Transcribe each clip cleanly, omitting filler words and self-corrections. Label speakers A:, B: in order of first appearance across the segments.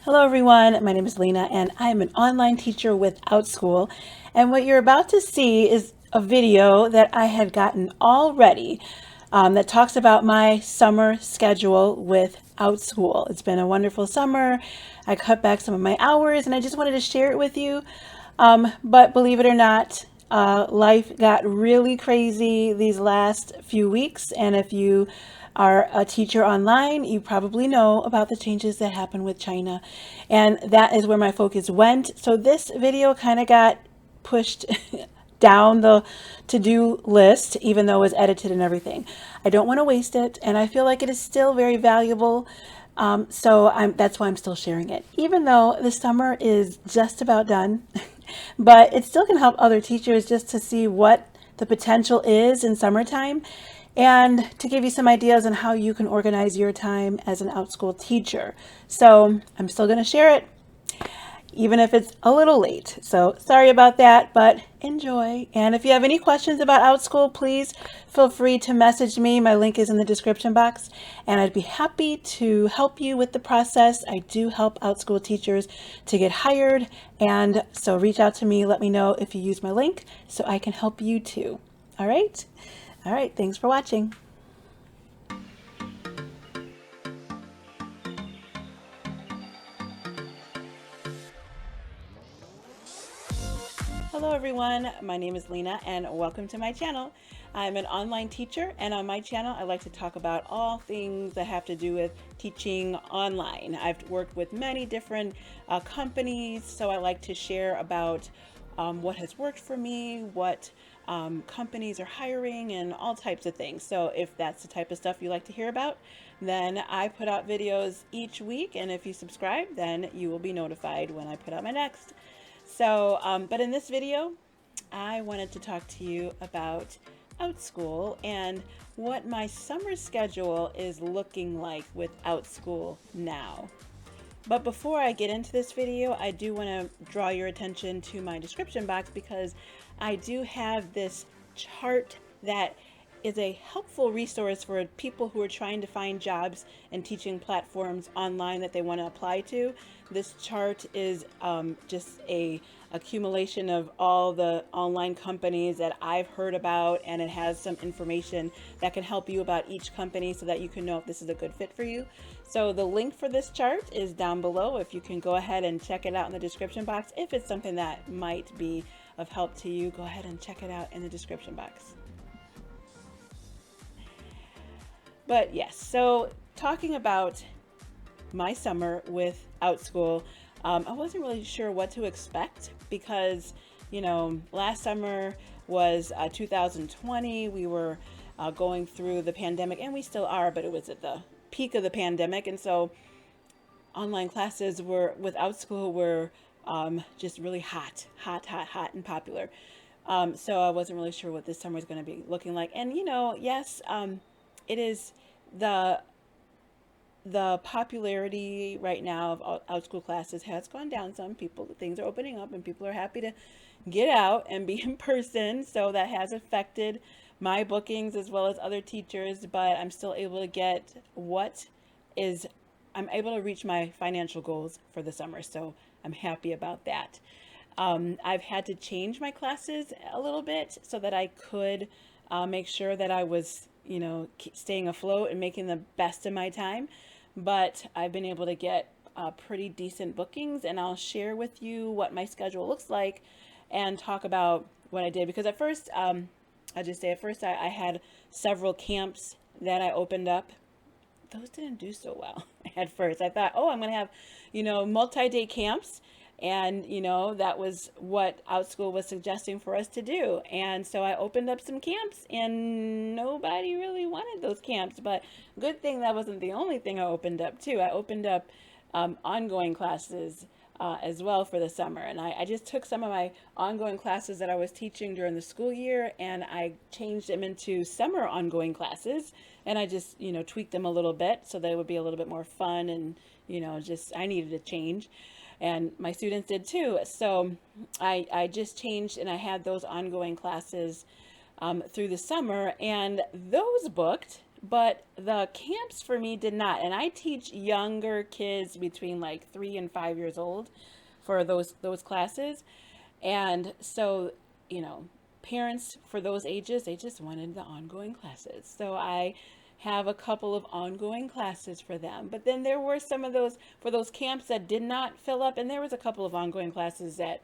A: Hello everyone, my name is Lena and I'm an online teacher with Outschool. And what you're about to see is a video that I had gotten all ready that talks about my summer schedule with Outschool. It's been a wonderful summer. I cut back some of my hours and I just wanted to share it with you. But believe it or not, life got really crazy these last few weeks. And if you are a teacher online, you probably know about the changes that happened with China. And that is where my focus went. So this video kind of got pushed down the to-do list, even though it was edited and everything. I don't want to waste it, and I feel like it is still very valuable. That's why I'm still sharing it, even though the summer is just about done. But it still can help other teachers just to see what the potential is in summertime and to give you some ideas on how you can organize your time as an Outschool teacher. So I'm still going to share it, even if it's a little late. So sorry about that, but enjoy. And if you have any questions about Outschool, please feel free to message me. My link is in the description box, and I'd be happy to help you with the process. I do help Outschool teachers to get hired, and so reach out to me. Let me know if you use my link so I can help you too. All right? All right, thanks for watching. Hello everyone, my name is Lena and welcome to my channel. I'm an online teacher, and on my channel I like to talk about all things that have to do with teaching online. I've worked with many different companies, so I like to share about what has worked for me, what companies are hiring, and all types of things. So if that's the type of stuff you like to hear about, then I put out videos each week, and if you subscribe, then you will be notified when I put out my next. So, but in this video, I wanted to talk to you about Outschool and what my summer schedule is looking like with Outschool now. But before I get into this video, I do want to draw your attention to my description box because I do have this chart that is a helpful resource for people who are trying to find jobs and teaching platforms online that they want to apply to. This chart is just a accumulation of all the online companies that I've heard about, and it has some information that can help you about each company so that you can know if this is a good fit for you. So the link for this chart is down below. If you can go ahead and check it out in the description box. If it's something that might be of help to you, go ahead and check it out in the description box. But yes, so talking about my summer with Outschool, I wasn't really sure what to expect because, last summer was 2020. We were going through the pandemic, and we still are, but it was at the peak of the pandemic. And so online classes were with Outschool were just really hot and popular. So I wasn't really sure what this summer is going to be looking like. And, yes, it is the the popularity right now of Outschool classes has gone down some. Things are opening up and people are happy to get out and be in person. So that has affected my bookings as well as other teachers, but I'm still able to get I'm able to reach my financial goals for the summer. So I'm happy about that. I've had to change my classes a little bit so that I could make sure that I was, staying afloat and making the best of my time. But I've been able to get pretty decent bookings, and I'll share with you what my schedule looks like and talk about what I did. Because at first, I had several camps that I opened up. Those didn't do so well at first. I thought, oh, I'm going to have, multi-day camps. And, that was what Outschool was suggesting for us to do. And so I opened up some camps, and nobody really wanted those camps. But good thing that wasn't the only thing I opened up, too. I opened up ongoing classes as well for the summer. And I just took some of my ongoing classes that I was teaching during the school year, and I changed them into summer ongoing classes. And I just, tweaked them a little bit so they would be a little bit more fun, and, I needed a change. And my students did too. So I just changed, and I had those ongoing classes through the summer, and those booked. but the camps for me did not. And I teach younger kids between like 3 and 5 years old for those classes. And so, parents for those ages, they just wanted the ongoing classes. So I have a couple of ongoing classes for them. But then there were some of those for those camps that did not fill up, and there was a couple of ongoing classes that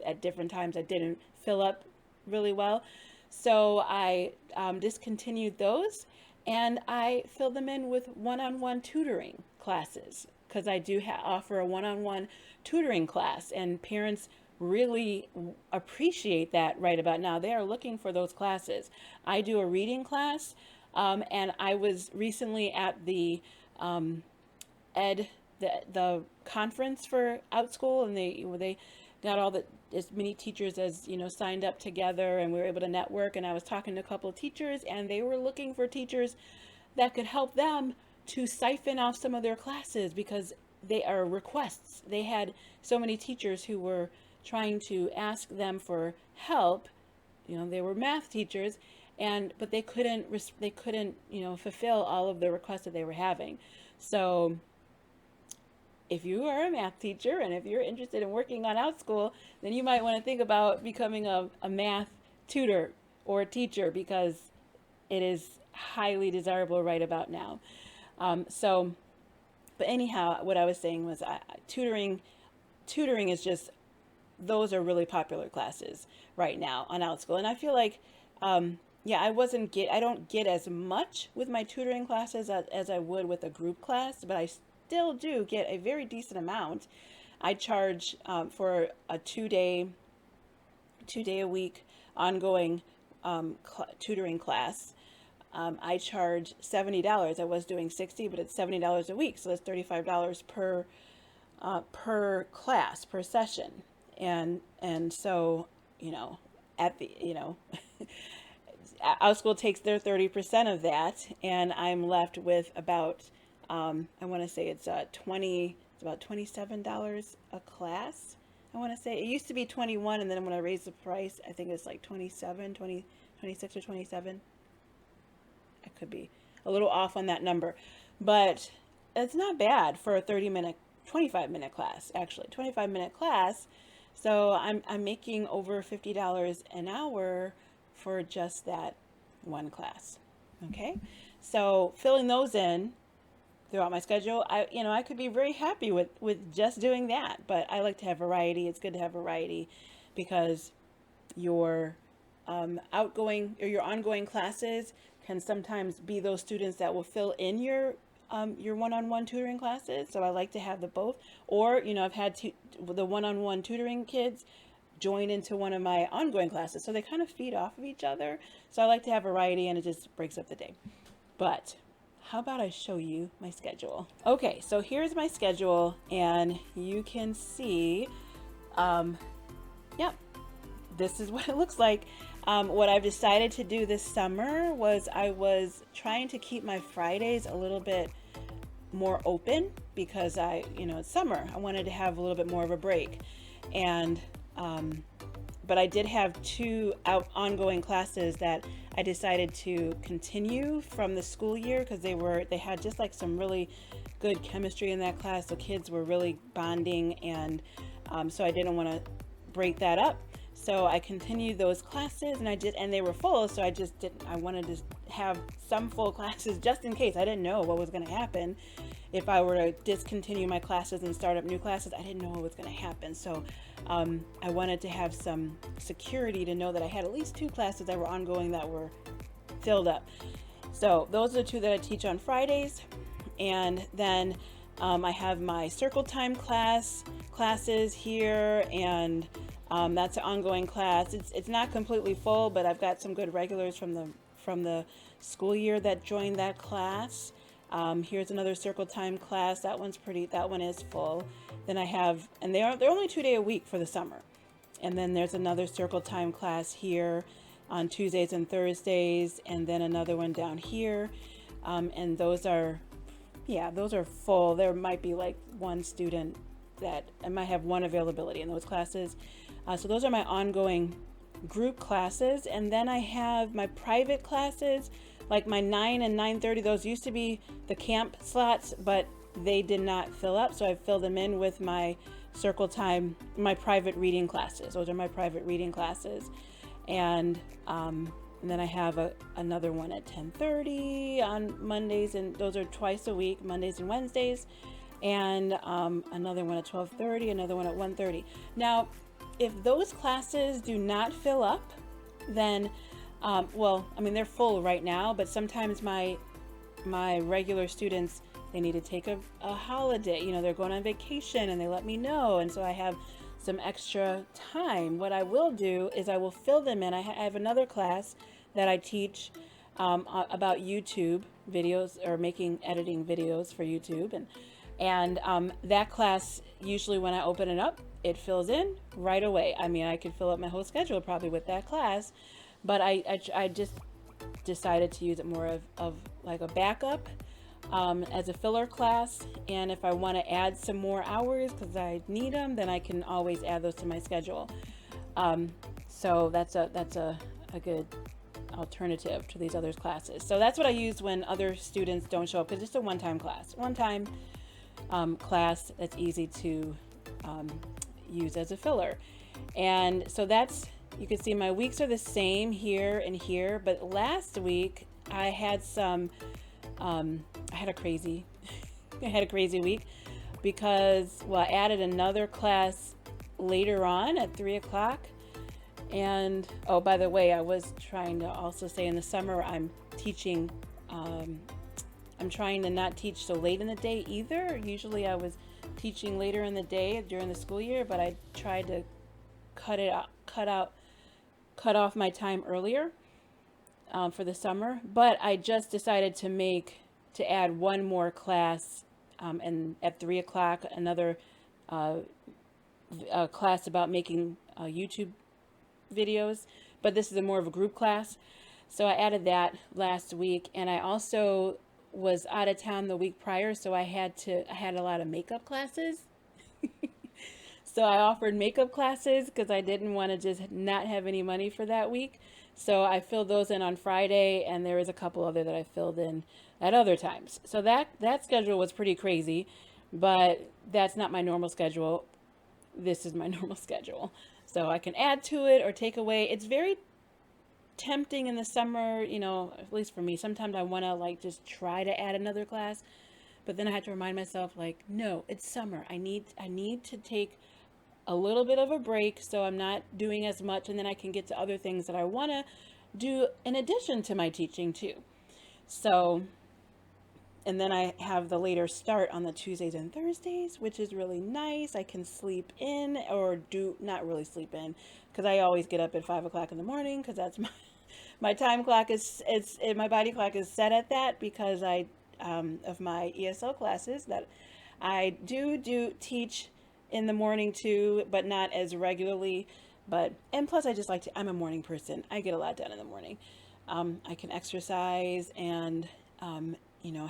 A: at different times that didn't fill up really well. So I discontinued those, and I filled them in with one-on-one tutoring classes, because I do offer a one-on-one tutoring class, and parents really appreciate that right about now. They are looking for those classes. I do a reading class, and I was recently at the the conference for Outschool, and they got as many teachers as signed up together, and we were able to network. And I was talking to a couple of teachers, and they were looking for teachers that could help them to siphon off some of their classes, because they are requests. They had so many teachers who were trying to ask them for help. They were math teachers, but they couldn't fulfill all of the requests that they were having. So if you are a math teacher and if you're interested in working on Outschool, then you might want to think about becoming a math tutor or a teacher, because it is highly desirable right about now. But anyhow, what I was saying was tutoring is just, those are really popular classes right now on Outschool. And I feel like, I don't get as much with my tutoring classes as I would with a group class, but I still do get a very decent amount. I charge for a two-day a week ongoing tutoring class. I charge $70. I was doing $60, but it's $70 a week, so that's $35 per class, per session. And so, at the Outschool takes their 30% of that, and I'm left with about I want to say it's about $27 a class. I want to say it used to be 21, and then when I raised the price, I think it's like 26 or 27. I could be a little off on that number, but it's not bad for a 25-minute class, actually, 25-minute class. So I'm making over $50 an hour for just that one class. Okay, so filling those in throughout my schedule, I could be very happy with just doing that. But I like to have variety. It's good to have variety, because your outgoing or your ongoing classes can sometimes be those students that will fill in your one-on-one tutoring classes. So I like to have the both. Or I've had the one-on-one tutoring kids join into one of my ongoing classes, so they kind of feed off of each other. So I like to have variety, and it just breaks up the day. But how about I show you my schedule? Okay, so here's my schedule, and you can see, this is what it looks like. What I've decided to do this summer was I was trying to keep my Fridays a little bit more open, because it's summer. I wanted to have a little bit more of a break. And but I did have two ongoing classes that I decided to continue from the school year, because they had just like some really good chemistry in that class. The kids were really bonding, and so I didn't want to break that up. So I continued those classes, and they were full. So I wanted to have some full classes just in case. I didn't know what was going to happen if I were to discontinue my classes and start up new classes. I didn't know what was going to happen. So I wanted to have some security to know that I had at least two classes that were ongoing that were filled up. So those are the two that I teach on Fridays. And then I have my circle time classes here, and that's an ongoing class. It's not completely full, but I've got some good regulars from the school year that joined that class. Here's another circle time class. That one is full. Then I have, and they're only 2 days a week for the summer. And then there's another circle time class here on Tuesdays and Thursdays, and then another one down here. And those are full. There might be like one student that I might have one availability in those classes. So those are my ongoing group classes. And then I have my private classes, Like my 9 and 9:30, those used to be the camp slots, but they did not fill up. So I filled them in with my circle time, my private reading classes. Those are my private reading classes. And then I have another one at 10:30 on Mondays, and those are twice a week, Mondays and Wednesdays. And another one at 12:30, another one at 1:30. Now, if those classes do not fill up, then, well, I mean, they're full right now, but sometimes my regular students, they need to take a holiday. You know, they're going on vacation and they let me know. And so I have some extra time. What I will do is I will fill them in. I have another class that I teach about YouTube videos, or editing videos for YouTube. And that class, usually when I open it up, it fills in right away. I mean, I could fill up my whole schedule probably with that class, but I just decided to use it more of like a backup as a filler class. And if I want to add some more hours because I need them, then I can always add those to my schedule. So that's a good alternative to these other classes. So that's what I use when other students don't show up, because it's a one-time class that's easy to use as a filler. And so you can see my weeks are the same here and here, but last week I had I had a crazy week because, well, I added another class later on at 3 o'clock. And, oh, by the way, I was trying to also say in the summer I'm teaching, I'm trying to not teach so late in the day either. Usually I was teaching later in the day during the school year, but I tried to cut off my time earlier for the summer. But I just decided to add one more class, and at 3 o'clock, another class about making YouTube videos, but this is more of a group class. So I added that last week, and I also was out of town the week prior, so I had a lot of makeup classes. So I offered makeup classes because I didn't want to just not have any money for that week. So I filled those in on Friday, and there was a couple other that I filled in at other times. So that schedule was pretty crazy, but that's not my normal schedule. This is my normal schedule. So I can add to it or take away. It's very tempting in the summer, you know, at least for me. Sometimes I want to like just try to add another class, but then I have to remind myself, like, no, it's summer. I need to take a little bit of a break so I'm not doing as much, and then I can get to other things that I want to do in addition to my teaching too. So, and then I have the later start on the Tuesdays and Thursdays, which is really nice. I can sleep in, or do not really sleep in, because I always get up at 5 o'clock in the morning, because that's my time clock my body clock is set at that, because of my ESL classes that I do teach in the morning too, but not as regularly. And plus I'm a morning person. I get a lot done in the morning. I can exercise and,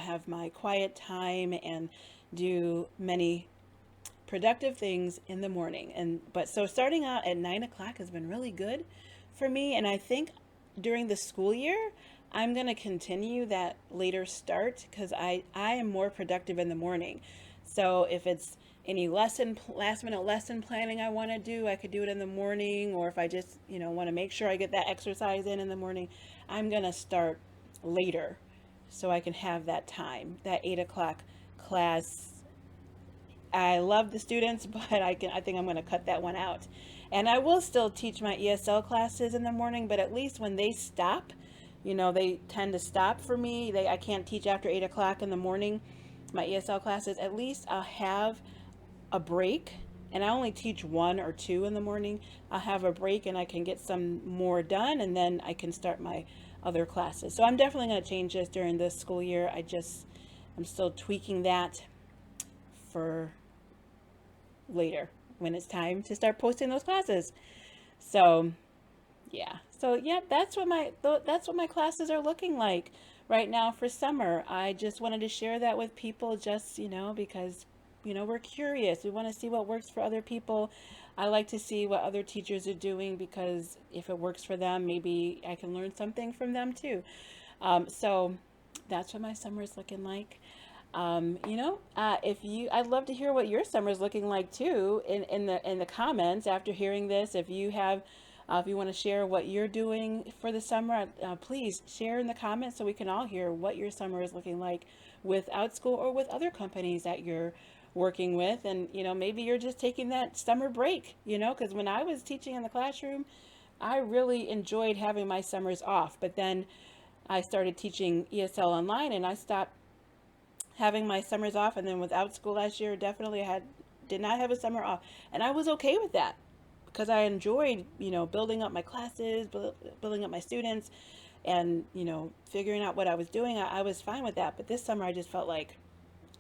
A: have my quiet time and do many productive things in the morning. So starting out at 9 o'clock has been really good for me. And I think during the school year, I'm going to continue that later start, because I am more productive in the morning. So if it's any last minute lesson planning I want to do, I could do it in the morning. Or if I just, want to make sure I get that exercise in the morning, I'm going to start later so I can have that time, that 8 o'clock class. I love the students, but I think I'm going to cut that one out. And I will still teach my ESL classes in the morning, but at least when they stop, they tend to stop for me. I can't teach after 8 o'clock in the morning, my ESL classes. At least I'll have a break, and I only teach 1 or 2 in the morning. I'll have a break and I can get some more done, and then I can start my other classes. So I'm definitely going to change this during this school year. I'm still tweaking that for later when it's time to start posting those classes. So yeah, that's what my classes are looking like right now for summer. I just wanted to share that with people, just because we're curious. We want to see what works for other people. I like to see what other teachers are doing, because if it works for them, maybe I can learn something from them too. So that's what my summer is looking like. I'd love to hear what your summer is looking like too in the comments after hearing this. If you have, if you want to share what you're doing for the summer, please share in the comments so we can all hear what your summer is looking like with Outschool or with other companies that you're working with. And, maybe you're just taking that summer break, because when I was teaching in the classroom, I really enjoyed having my summers off. But then I started teaching ESL online and I stopped having my summers off. And then with Outschool last year, definitely did not have a summer off. And I was okay with that because I enjoyed, building up my classes, building up my students, and, figuring out what I was doing. I was fine with that. But this summer I just felt like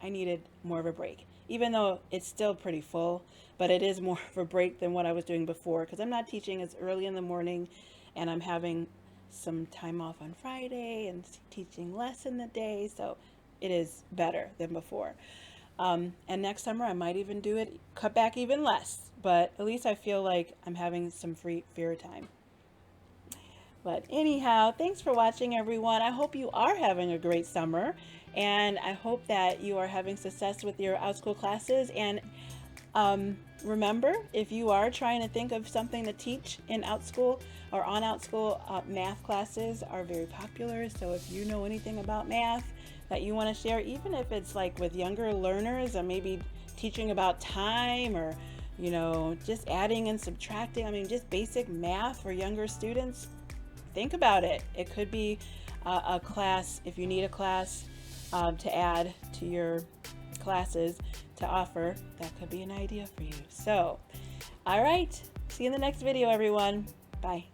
A: I needed more of a break, even though it's still pretty full, but it is more of a break than what I was doing before because I'm not teaching as early in the morning and I'm having some time off on Friday and teaching less in the day. So it is better than before. And next summer I might even do it, cut back even less, but at least I feel like I'm having some free time. But anyhow, thanks for watching, everyone. I hope you are having a great summer, and I hope that you are having success with your Outschool classes. And remember, if you are trying to think of something to teach in Outschool or on Outschool, math classes are very popular. So if you know anything about math that you want to share, even if it's like with younger learners and maybe teaching about time or just adding and subtracting, just basic math for younger students, think about it. It could be a class, if you need a class to add to your classes to offer, that could be an idea for you. So, all right, see you in the next video, everyone. Bye.